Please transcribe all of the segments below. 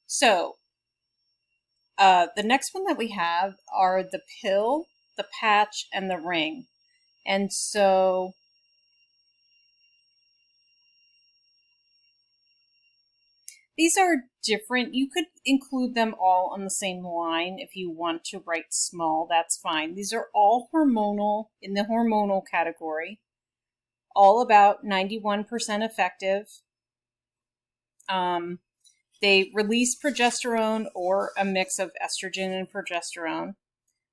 So, the next one that we have are the pill, the patch, and the ring. And so, these are different. You could include them all on the same line if you want to write small, that's fine. These are all hormonal, in the hormonal category, all about 91% effective. They release progesterone or a mix of estrogen and progesterone.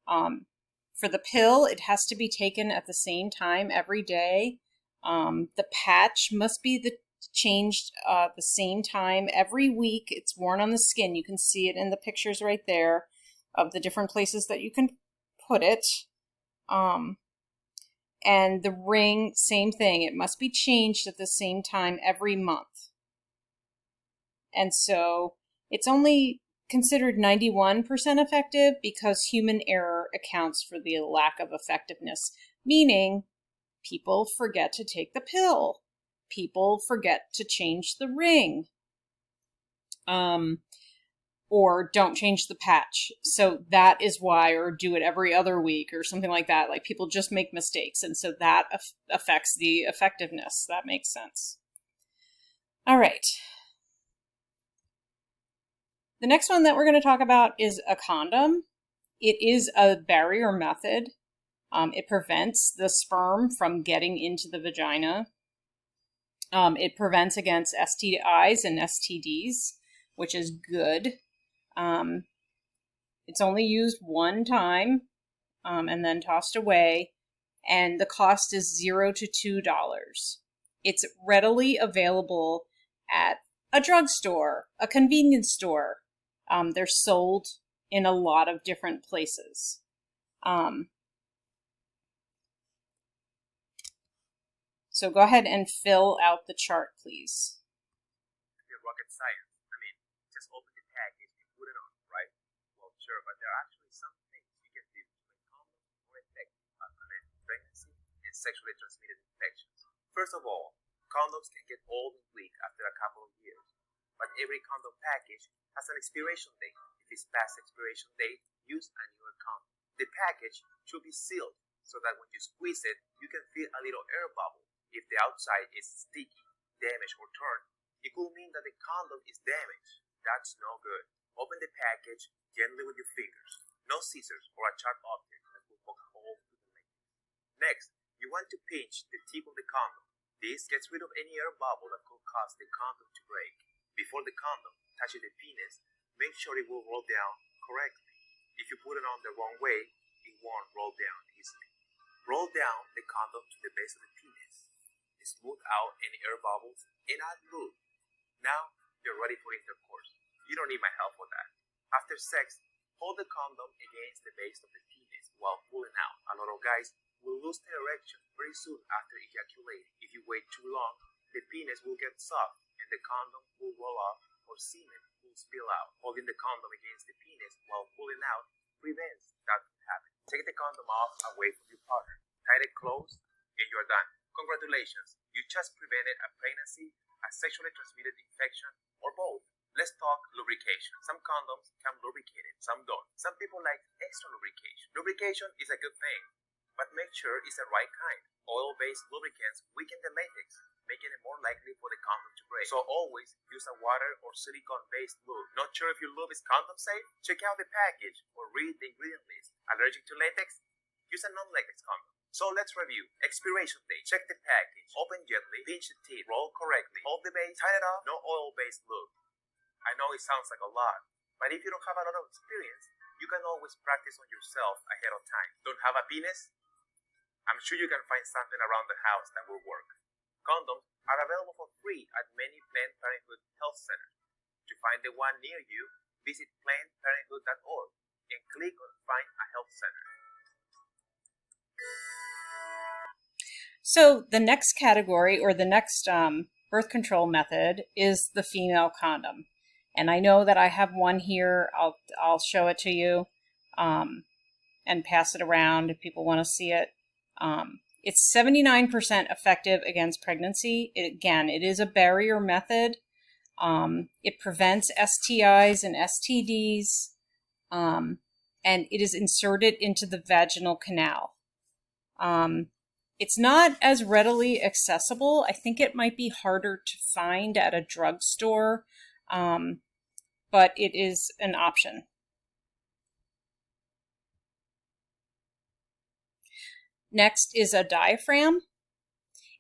For the pill, it has to be taken at the same time every day. The patch must be changed the same time every week. It's worn on the skin. You can see it in the pictures right there of the different places that you can put it. And the ring, same thing. It must be changed at the same time every month. And so it's only considered 91% effective because human error accounts for the lack of effectiveness, meaning people forget to take the pill. People forget to change the ring. Or don't change the patch. So that is why, or do it every other week or something like that. Like, people just make mistakes. And so that affects the effectiveness. That makes sense. All right. The next one that we're going to talk about is a condom. It is a barrier method. It prevents the sperm from getting into the vagina. It prevents against STIs and STDs, which is good. It's only used one time and then tossed away, and the cost is $0 to $2. It's readily available at a drugstore, a convenience store. They're sold in a lot of different places. So go ahead and fill out the chart, please. Rocket science. I mean, just open the package and put it on, right? Well, sure, but there are actually some things you can do to make condom more effective at preventing pregnancy and sexually transmitted infections. First of all, condoms can get old and weak after a couple of years, but every condom package has an expiration date. If it's past expiration date, use a newer condom. The package should be sealed so that when you squeeze it, you can feel a little air bubble. If the outside is sticky, damaged, or torn, it could mean that the condom is damaged. That's no good. Open the package gently with your fingers. No scissors or a sharp object that will poke a hole through the latex. Next, you want to pinch the tip of the condom. This gets rid of any air bubble that could cause the condom to break. Before the condom touches the penis, make sure it will roll down correctly. If you put it on the wrong way, it won't roll down easily. Roll down the condom to the base of the penis. Smooth out any air bubbles and add lube. Now you're ready for intercourse. You don't need my help for that. After sex, hold the condom against the base of the penis while pulling out. A lot of guys will lose their erection very soon after ejaculating. If you wait too long, the penis will get soft and the condom will roll off or semen will spill out. Holding the condom against the penis while pulling out prevents that from happening. Take the condom off away from your partner. Tie it close and you're done. Congratulations, you just prevented a pregnancy, a sexually transmitted infection, or both. Let's talk lubrication. Some condoms come lubricated, some don't. Some people like extra lubrication. Lubrication is a good thing, but make sure it's the right kind. Oil-based lubricants weaken the latex, making it more likely for the condom to break. So always use a water or silicone-based lube. Not sure if your lube is condom safe? Check out the package or read the ingredient list. Allergic to latex? Use a non-latex condom. So let's review. Expiration date. Check the package. Open gently. Pinch the tip. Roll correctly. Hold the base. Tie it off. No oil-based lube. I know it sounds like a lot, but if you don't have a lot of experience, you can always practice on yourself ahead of time. Don't have a penis? I'm sure you can find something around the house that will work. Condoms are available for free at many Planned Parenthood health centers. To find the one near you, visit plannedparenthood.org and click on Find a Health Center. So the next category, or the next birth control method, is the female condom. And I know that I have one here. I'll show it to you and pass it around if people want to see it. It's 79% effective against pregnancy. It is a barrier method. It prevents STIs and STDs, and it is inserted into the vaginal canal. It's not as readily accessible. I think it might be harder to find at a drugstore, but it is an option. Next is a diaphragm.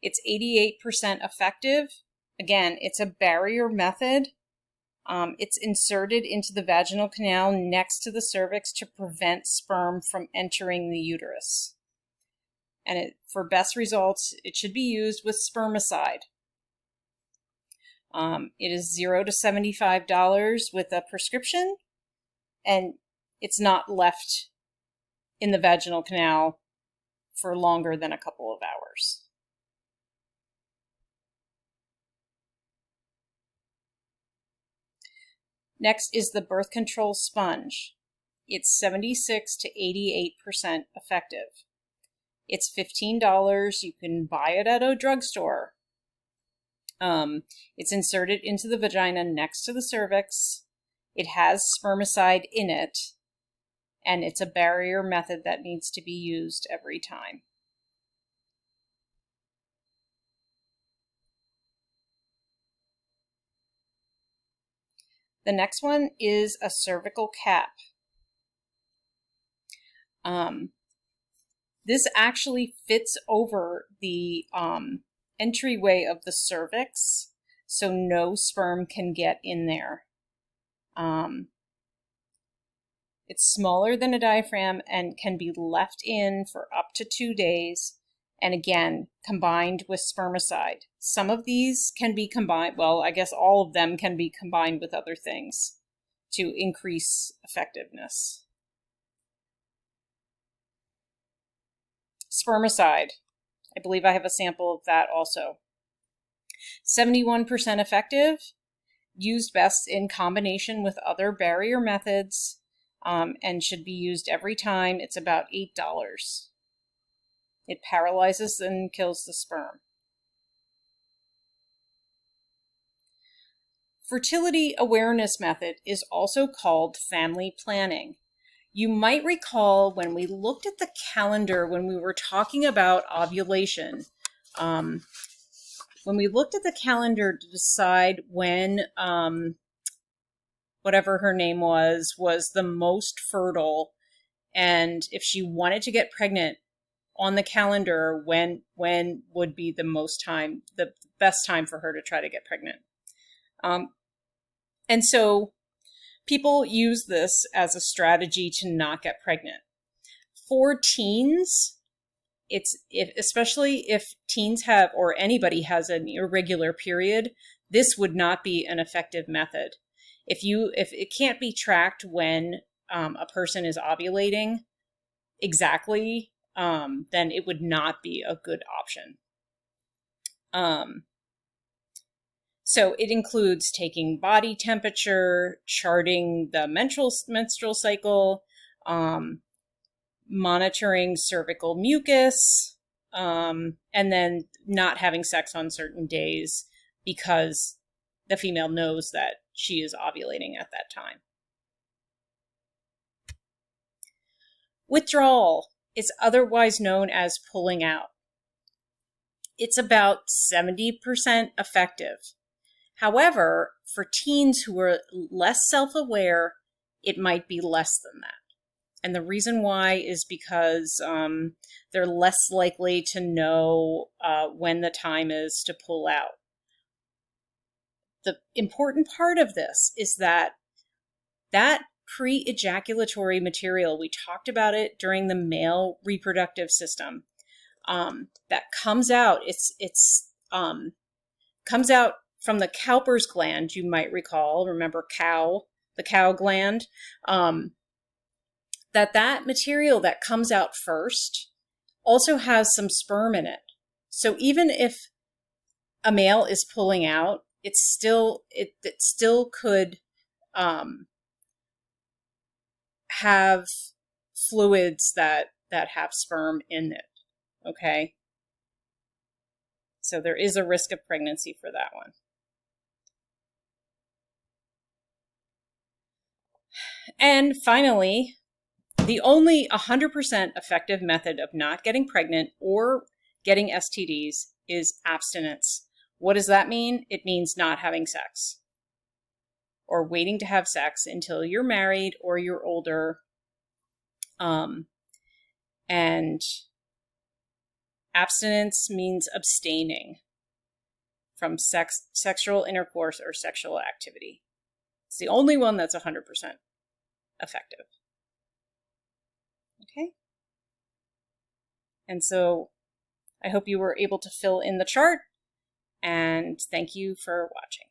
It's 88% effective. Again, it's a barrier method. It's inserted into the vaginal canal next to the cervix to prevent sperm from entering the uterus. And for best results, it should be used with spermicide. It is $0 to $75 with a prescription, and it's not left in the vaginal canal for longer than a couple of hours. Next is the birth control sponge. It's 76 to 88% effective. It's $15. You can buy it at a drugstore. It's inserted into the vagina next to the cervix. It has spermicide in it, and it's a barrier method that needs to be used every time. The next one is a cervical cap. This actually fits over the entryway of the cervix, so no sperm can get in there. It's smaller than a diaphragm and can be left in for up to 2 days, and again, combined with spermicide. Some of these can be combined, well, I guess all of them can be combined with other things to increase effectiveness. Spermicide. I believe I have a sample of that also. 71% effective, used best in combination with other barrier methods, and should be used every time. It's about $8. It paralyzes and kills the sperm. Fertility awareness method is also called family planning. You might recall when we looked at the calendar when we were talking about ovulation, when we looked at the calendar to decide when whatever her name was the most fertile, and if she wanted to get pregnant on the calendar, when would be the best time for her to try to get pregnant. And so people use this as a strategy to not get pregnant. For teens, especially if teens have, or anybody has an irregular period, this would not be an effective method. If it can't be tracked when a person is ovulating exactly, then it would not be a good option. So it includes taking body temperature, charting the menstrual cycle, monitoring cervical mucus, and then not having sex on certain days because the female knows that she is ovulating at that time. Withdrawal is otherwise known as pulling out. It's about 70% effective. However, for teens who are less self-aware, it might be less than that. And the reason why is because they're less likely to know when the time is to pull out. The important part of this is that pre-ejaculatory material, we talked about it during the male reproductive system, that comes out, comes out from the Cowper's gland, you might recall, remember the cow gland, that material that comes out first also has some sperm in it. So even if a male is pulling out, it still could have fluids that have sperm in it, okay? So there is a risk of pregnancy for that one. And finally, the only 100% effective method of not getting pregnant or getting STDs is abstinence. What does that mean? It means not having sex or waiting to have sex until you're married or you're older. And abstinence means abstaining from sexual intercourse or sexual activity. It's the only one that's 100% effective. Okay? And so I hope you were able to fill in the chart, and thank you for watching.